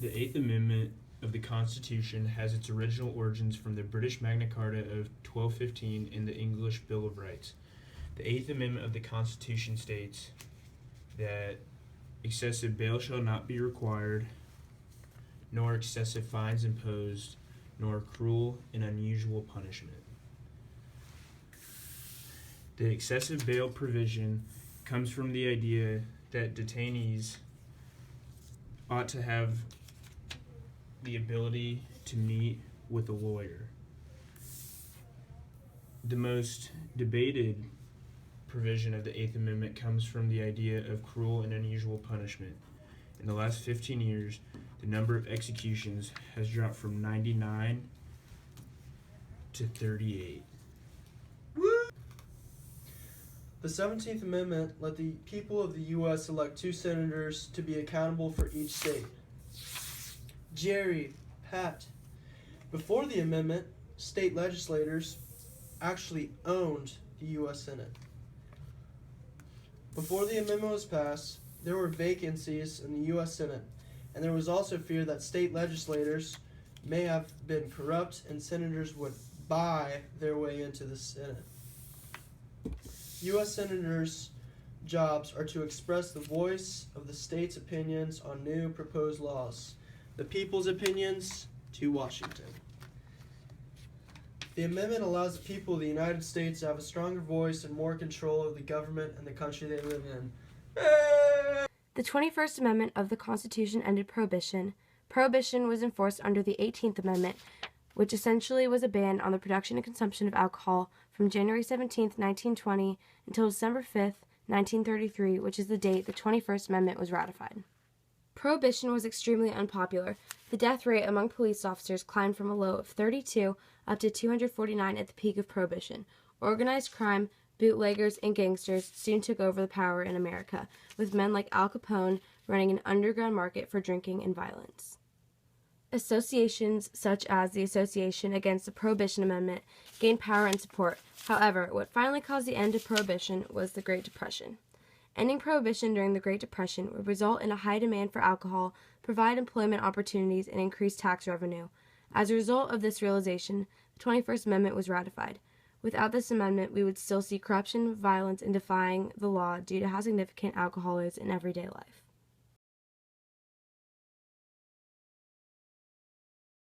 The Eighth Amendment of the Constitution has its original origins from the British Magna Carta of 1215 and the English Bill of Rights. The Eighth Amendment of the Constitution states that excessive bail shall not be required, nor excessive fines imposed, nor cruel and unusual punishment. The excessive bail provision comes from the idea that detainees ought to have the ability to meet with a lawyer. The most debated provision of the Eighth Amendment comes from the idea of cruel and unusual punishment. In the last 15 years, the number of executions has dropped from 99 to 38. The 17th Amendment let the people of the U.S. elect 2 senators to be accountable for each state. Jerry, Pat. Before the amendment, state legislators actually owned the U.S. Senate. Before the amendment was passed, there were vacancies in the U.S. Senate, and there was also fear that state legislators may have been corrupt and senators would buy their way into the Senate. U.S. senators' jobs are to express the voice of the state's opinions on new proposed laws, the people's opinions to Washington. The amendment allows the people of the United States to have a stronger voice and more control of the government and the country they live in. The 21st Amendment of the Constitution ended Prohibition. Prohibition was enforced under the 18th Amendment, which essentially was a ban on the production and consumption of alcohol from January 17, 1920 until December 5, 1933, which is the date the 21st Amendment was ratified. Prohibition was extremely unpopular. The death rate among police officers climbed from a low of 32 up to 249 at the peak of Prohibition. Organized crime, bootleggers, and gangsters soon took over the power in America, with men like Al Capone running an underground market for drinking and violence. Associations such as the Association Against the Prohibition Amendment gained power and support. However, what finally caused the end of Prohibition was the Great Depression. Ending Prohibition during the Great Depression would result in a high demand for alcohol, provide employment opportunities, and increase tax revenue. As a result of this realization, the 21st Amendment was ratified. Without this amendment, we would still see corruption, violence, and defying the law due to how significant alcohol is in everyday life.